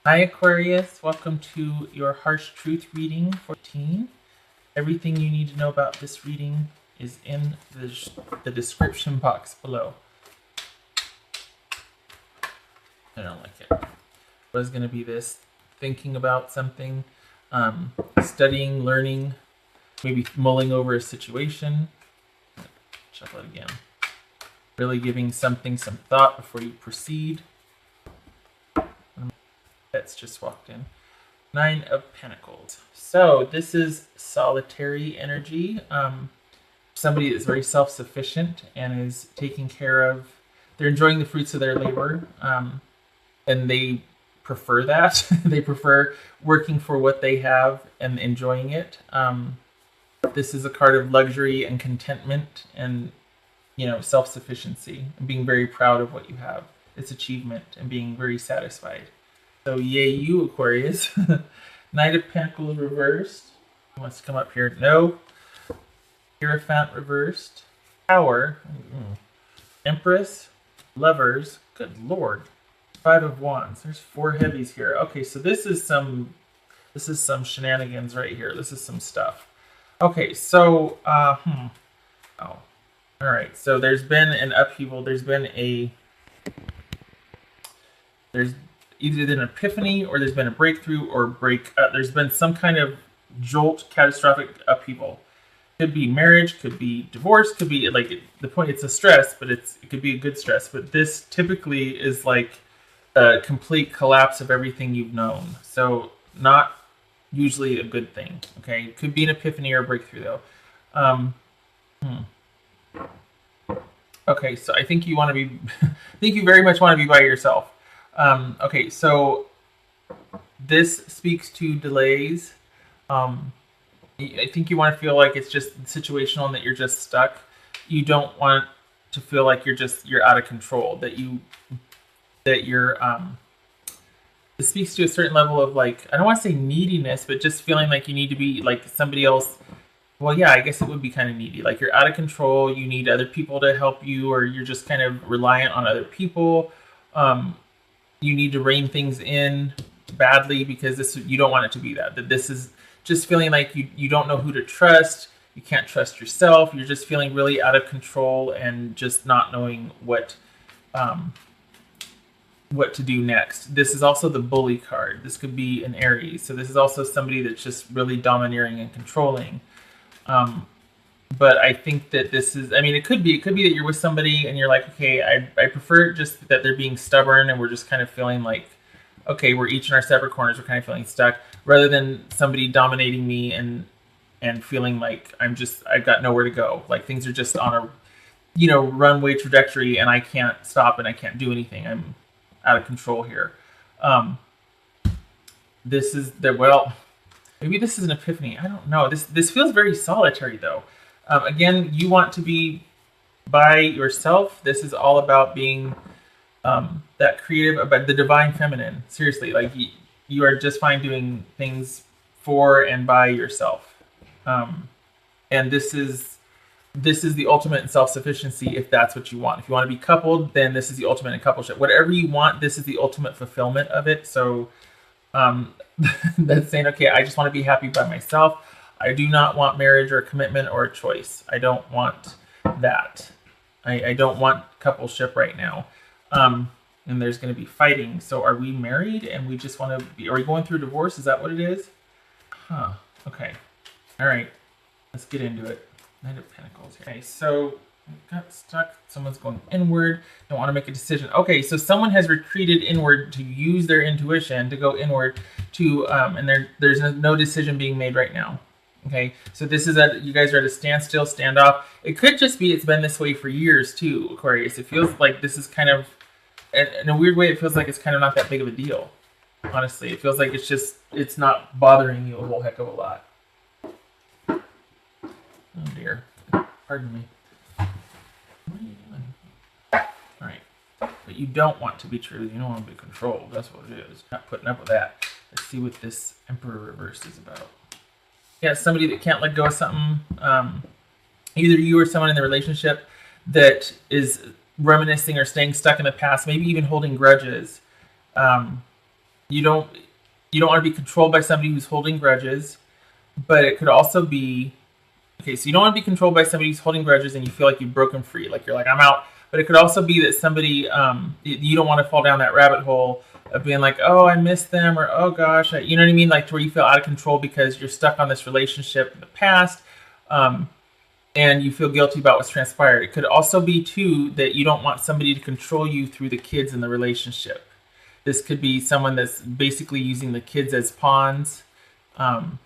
Hi Aquarius, welcome to your Harsh Truth reading 14. Everything you need to know about this reading is in the description box below. I don't like it. What is going to be this? Thinking about something, studying, learning, maybe mulling over a situation. Shuffle it again. Really giving something some thought before you proceed. That's just walked in. 9 of Pentacles. So this is solitary energy. Somebody that's very self-sufficient and is taking care of, they're enjoying the fruits of their labor, and they prefer that. They prefer working for what they have and enjoying it. This is a card of luxury and contentment and, self-sufficiency and being very proud of what you have. It's achievement and being very satisfied. So yay you, Aquarius. Knight of Pentacles reversed. Who wants to come up here? No. Hierophant reversed. Tower. Empress. Lovers. Good Lord. 5 of Wands. There's 4 heavies here. Okay, so this is some shenanigans right here. This is some stuff. Okay, so all right. So there's been an upheaval. There's either an epiphany or there's been a breakthrough or there's been some kind of jolt, catastrophic upheaval. Could be marriage, could be divorce, could be the point. It's a stress, but it could be a good stress. But this typically is like a complete collapse of everything you've known. So not usually a good thing. Okay, it could be an epiphany or a breakthrough though. Okay, so I think you want to be, I think you very much want to be by yourself. Okay, so this speaks to delays. I think you want to feel like it's just situational and that you're just stuck. You don't want to feel like you're out of control. This speaks to a certain level of I don't want to say neediness, but just feeling like you need to be like somebody else. Well, yeah, I guess it would be kind of needy. Like you're out of control. You need other people to help you, or you're just kind of reliant on other people. You need to rein things in badly because you don't want it to be that this is just feeling like you don't know who to trust. You can't trust yourself. You're just feeling really out of control and just not knowing what to do next. This is also the bully card. This could be an Aries. So this is also somebody that's just really domineering and controlling. But I think that it could be that you're with somebody and you're like, okay, I prefer just that they're being stubborn and we're just kind of feeling like, okay, we're each in our separate corners, we're kind of feeling stuck, rather than somebody dominating me and feeling like I've got nowhere to go. Like things are just on a, runway trajectory and I can't stop and I can't do anything. I'm out of control here. Maybe this is an epiphany. I don't know. This feels very solitary though. Again, you want to be by yourself. This is all about being that creative, about the divine feminine. Seriously, like you are just fine doing things for and by yourself. And this is the ultimate in self-sufficiency if that's what you want. If you want to be coupled, then this is the ultimate in coupleship. Whatever you want, this is the ultimate fulfillment of it. So that's saying, okay, I just want to be happy by myself. I do not want marriage or a commitment or a choice. I don't want that. I don't want coupleship right now. And there's going to be fighting. So are we married and we just want to be, are we going through divorce? Is that what it is? Huh. Okay. All right. Let's get into it. Knight of Pentacles. Okay. So got stuck. Someone's going inward. Don't want to make a decision. Okay. So someone has retreated inward to use their intuition to go inward to, and there's no decision being made right now. Okay, so this is you guys are at a standstill, standoff. It could just be it's been this way for years too, Aquarius. It feels like this is kind of, in a weird way, it feels like it's kind of not that big of a deal. Honestly, it feels like it's not bothering you a whole heck of a lot. Oh dear, pardon me. What are you doing? All right, but you don't want to be true. You don't want to be controlled. That's what it is. Not putting up with that. Let's see what this Emperor reverse is about. Yeah, somebody that can't let go of something. Either you or someone in the relationship that is reminiscing or staying stuck in the past, maybe even holding grudges. You don't want to be controlled by somebody who's holding grudges, but it could also be okay. So you don't want to be controlled by somebody who's holding grudges, and you feel like you've broken free, like you're like I'm out. But it could also be that somebody you don't want to fall down that rabbit hole of being like, oh, I miss them, or oh gosh, you know what I mean, like to where you feel out of control because you're stuck on this relationship in the past. And you feel guilty about what's transpired. It could also be too that you don't want somebody to control you through the kids in the relationship. This could be someone that's basically using the kids as pawns, and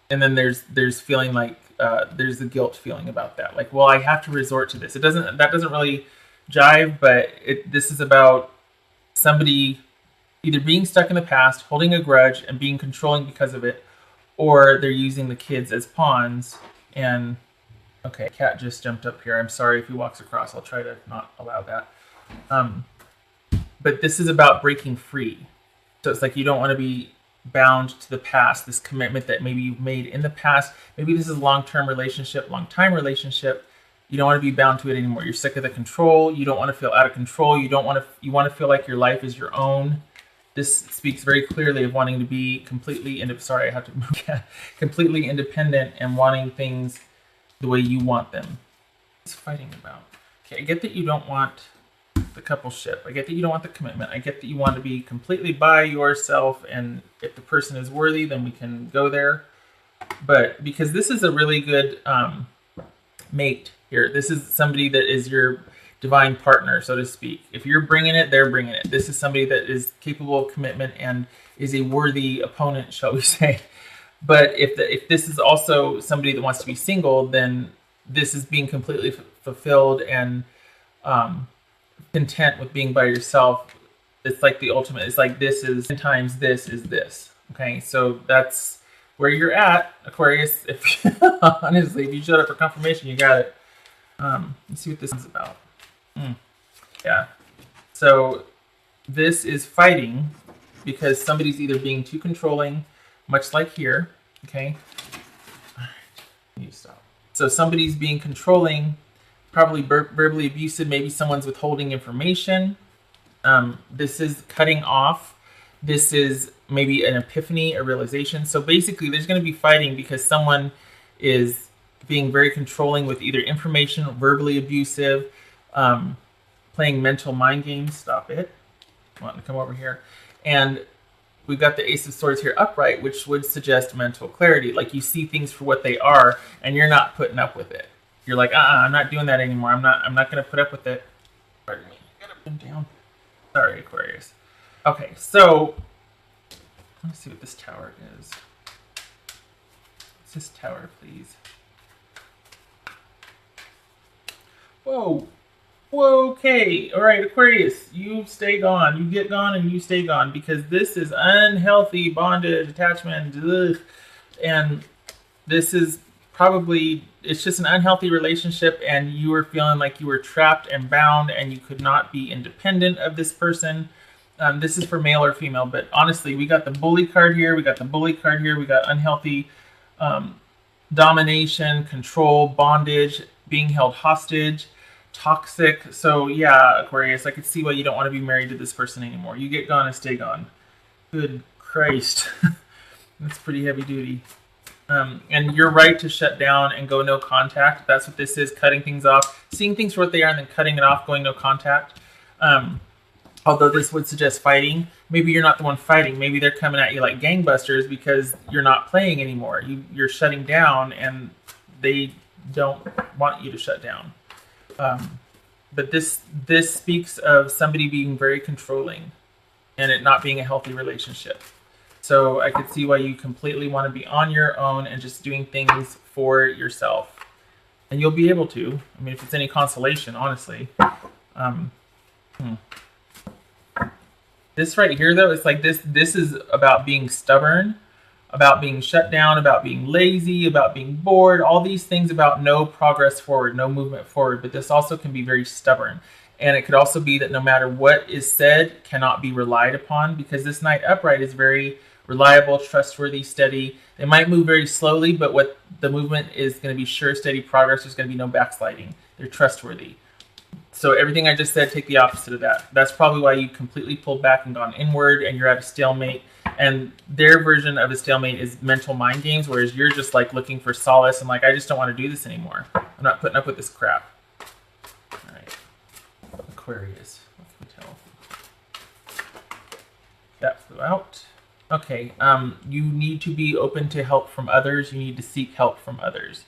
then there's feeling like there's the guilt feeling about that. Like, well, I have to resort to this. That doesn't really jive, but this is about somebody either being stuck in the past, holding a grudge, and being controlling because of it, or they're using the kids as pawns. And okay, cat just jumped up here. I'm sorry if he walks across. I'll try to not allow that. But this is about breaking free. So it's like you don't want to be bound to the past, this commitment that maybe you've made in the past. Maybe this is a long-term relationship, long-time relationship. You don't want to be bound to it anymore. You're sick of the control. You don't want to feel out of control. You want to feel like your life is your own. This speaks very clearly of wanting to be completely completely independent and wanting things the way you want them. What's fighting about? Okay, I get that you don't want the coupleship. I get that you don't want the commitment. I get that you want to be completely by yourself, and if the person is worthy, then we can go there. But because this is a really good mate here, this is somebody that is your divine partner, so to speak. If you're bringing it, they're bringing it. This is somebody that is capable of commitment and is a worthy opponent, shall we say. But if this is also somebody that wants to be single, then this is being completely fulfilled and content with being by yourself. It's like the ultimate. It's like this is 10 times this is this. Okay, so that's where you're at, Aquarius. If honestly, if you showed up for confirmation, you got it. Let's see what this is about. Yeah. So this is fighting because somebody's either being too controlling, much like here. Okay. All right. You stop. So somebody's being controlling, probably verbally abusive. Maybe someone's withholding information. This is cutting off. This is maybe an epiphany, a realization. So basically, there's going to be fighting because someone is being very controlling with either information, verbally abusive, playing mental mind games. Stop it. I want to come over here. And we've got the Ace of Swords here upright, which would suggest mental clarity. Like you see things for what they are, and you're not putting up with it. You're like, I'm not doing that anymore. I'm not going to put up with it. Pardon me. I gotta put them down. Sorry, Aquarius. Okay, so let's see what this tower is. What's this tower, please? Whoa. Okay. All right, Aquarius, you stay gone. You get gone and you stay gone because this is unhealthy bondage, attachment, and this is probably, it's just an unhealthy relationship, and you were feeling like you were trapped and bound and you could not be independent of this person. This is for male or female, but honestly, we got the bully card here, we got the bully card here, we got unhealthy domination, control, bondage, being held hostage, toxic. So yeah, Aquarius, I could see why you don't want to be married to this person anymore. You get gone and stay gone. Good Christ. That's pretty heavy duty. And you're right to shut down and go no contact. That's what this is, cutting things off, seeing things for what they are and then cutting it off, going no contact. Although this would suggest fighting. Maybe you're not the one fighting. Maybe they're coming at you like gangbusters because you're not playing anymore. You're shutting down and they don't want you to shut down. But this speaks of somebody being very controlling and it not being a healthy relationship. So I could see why you completely want to be on your own and just doing things for yourself. And you'll be able to. I mean, if it's any consolation, honestly. This right here, though, it's like this is about being stubborn, about being shut down, about being lazy, about being bored, all these things about no progress forward, no movement forward. But this also can be very stubborn. And it could also be that no matter what is said, cannot be relied upon, because this Knight upright is very reliable, trustworthy, steady. They might move very slowly, but what the movement is going to be sure, steady progress. There's going to be no backsliding. They're trustworthy. So everything I just said, take the opposite of that. That's probably why you completely pulled back and gone inward and you're at a stalemate. And their version of a stalemate is mental mind games, whereas you're just like looking for solace and like, I just don't want to do this anymore. I'm not putting up with this crap. All right. Aquarius. What can we tell? That flew out. Okay. You need to be open to help from others. You need to seek help from others.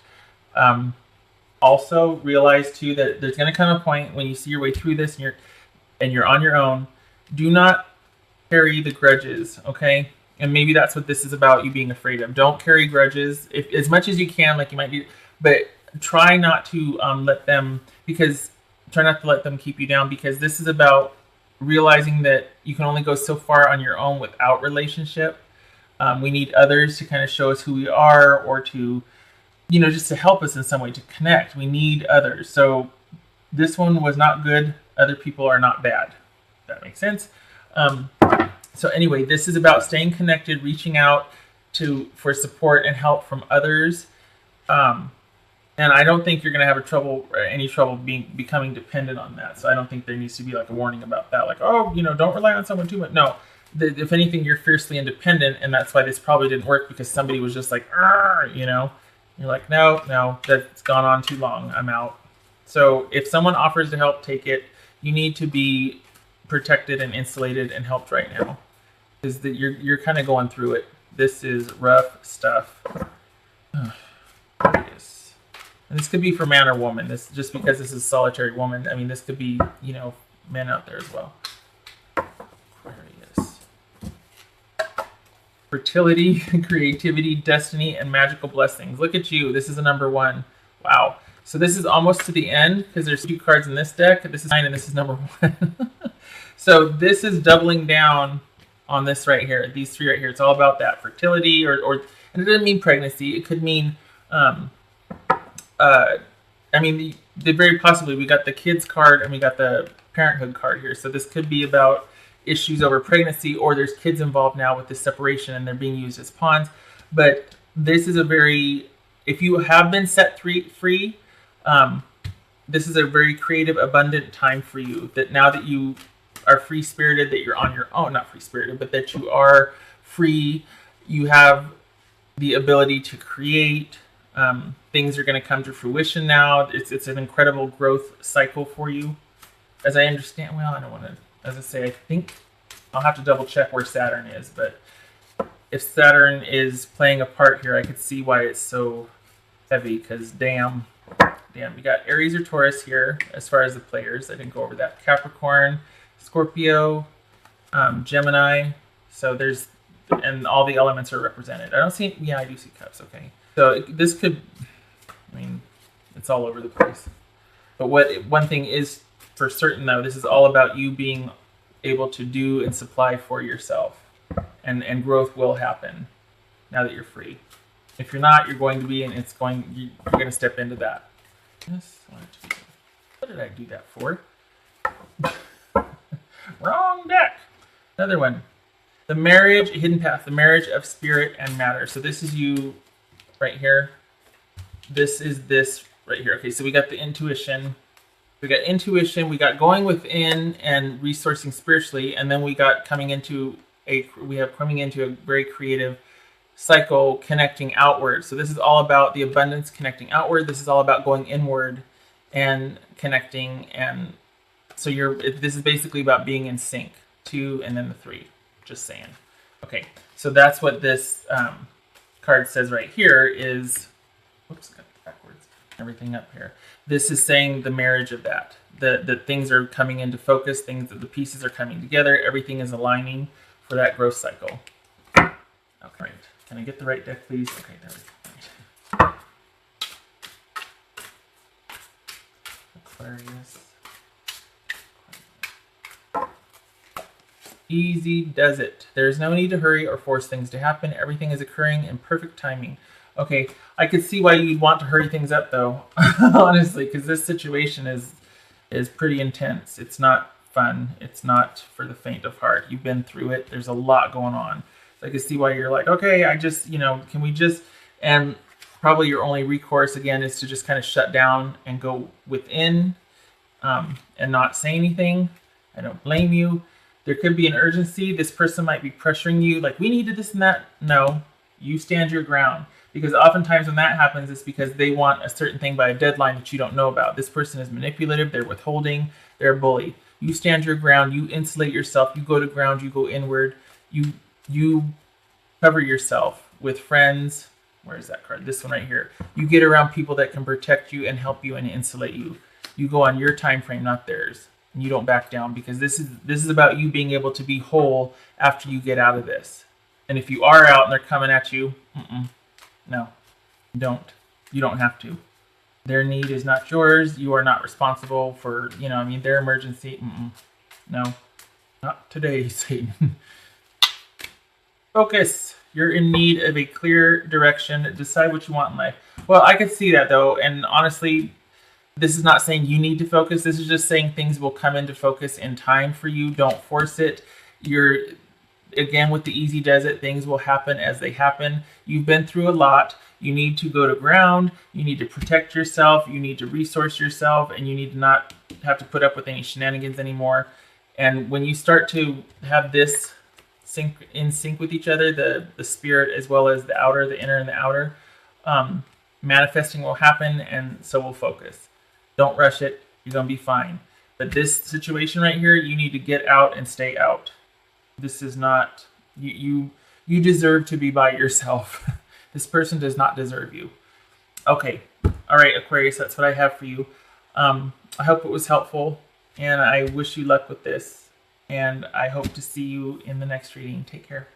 Also realize too that there's going to come a point when you see your way through this and you're on your own. Do not carry the grudges, okay? And maybe that's what this is about, you being afraid of. Don't carry grudges as much as you can, like you might do, but try not to let them keep you down, because this is about realizing that you can only go so far on your own without relationship. We need others to kind of show us who we are, or to just to help us in some way, to connect. We need others. So this one was not good. Other people are not bad. That makes sense. So anyway, this is about staying connected, reaching out for support and help from others. And I don't think you're going to have any trouble becoming dependent on that. So I don't think there needs to be like a warning about that. Like, don't rely on someone too much. No, if anything, you're fiercely independent. And that's why this probably didn't work, because somebody was just like, You're like, no, that's gone on too long. I'm out. So if someone offers to help, take it. You need to be protected and insulated and helped right now, because that you're kind of going through it. This is rough stuff. Aquarius. And this could be for man or woman. This, just because this is solitary woman, I mean, this could be men out there as well. Aquarius. Fertility, creativity, destiny, and magical blessings. Look at you. This is a number 1. Wow. So this is almost to the end, because there's 2 cards in this deck. This is 9 and this is number 1. So this is doubling down on this right here. These 3 right here. It's all about that fertility, and it doesn't mean pregnancy. It could mean, very possibly, we got the kids card and we got the parenthood card here. So this could be about issues over pregnancy, or there's kids involved now with this separation and they're being used as pawns. But this is if you have been set free, this is a very creative, abundant time for you. That now that you are free-spirited, that you're on your own, not free-spirited, but that you are free, you have the ability to create. Things are going to come to fruition now. It's an incredible growth cycle for you. As I understand, I don't want to, as I say, I think I'll have to double check where Saturn is, but if Saturn is playing a part here, I could see why it's so heavy, because damn, we got Aries or Taurus here as far as the players. I didn't go over that. Capricorn, Scorpio, Gemini. So and all the elements are represented. I don't see, I do see cups, okay. So this could, it's all over the place. But one thing is for certain, though, this is all about you being able to do and supply for yourself. And growth will happen now that you're free. If you're not, you're going to be, and you're going to step into that. What did I do that for? Wrong deck. Another one. The marriage, hidden path, the marriage of spirit and matter. So this is you right here. This is this right here. Okay, so we got the intuition. We got intuition. We got going within and resourcing spiritually, and then we got coming into a very creative cycle, connecting outward. So this is all about the abundance, connecting outward. This is all about going inward and connecting, and so this is basically about being in sync. 2 and then the 3. Just saying. Okay, so that's what this card says right here is. Whoops, got it backwards. Everything up here. This is saying the marriage of that. That things are coming into focus. Things that the pieces are coming together. Everything is aligning for that growth cycle. Okay, right. Can I get the right deck, please? Okay, there we go. Aquarius. Easy does it. There's no need to hurry or force things to happen. Everything is occurring in perfect timing. Okay, I could see why you'd want to hurry things up, though, honestly, because this situation is pretty intense. It's not fun. It's not for the faint of heart. You've been through it. There's a lot going on. So I can see why you're like, okay, can we just, and probably your only recourse, again, is to just kind of shut down and go within. and not say anything. I don't blame you. There could be an urgency. This person might be pressuring you, like, we need to this and that. No, you stand your ground. Because oftentimes when that happens, it's because they want a certain thing by a deadline that you don't know about. This person is manipulative, they're withholding, they're a bully. You stand your ground, you insulate yourself, you go to ground, you go inward, you cover yourself with friends. Where is that card? This one right here. You get around people that can protect you and help you and insulate you. You go on your time frame, not theirs. And you don't back down, because this is about you being able to be whole after you get out of this. And if you are out and they're coming at you, no, don't. You don't have to. Their need is not yours. You are not responsible for, their emergency. No, not today, Satan. Focus. You're in need of a clear direction. Decide what you want in life. Well, I could see that, though. And honestly, this is not saying you need to focus. This is just saying things will come into focus in time for you. Don't force it. Again, with the easy does it, things will happen as they happen. You've been through a lot. You need to go to ground. You need to protect yourself. You need to resource yourself, and you need to not have to put up with any shenanigans anymore. And when you start to have this in sync with each other, the spirit as well as the outer, the inner and the outer, manifesting will happen, and so will focus. Don't rush it. You're going to be fine. But this situation right here, you need to get out and stay out. This is not, you deserve to be by yourself. This person does not deserve you. Okay. All right, Aquarius, that's what I have for you. I hope it was helpful, and I wish you luck with this. And I hope to see you in the next reading. Take care.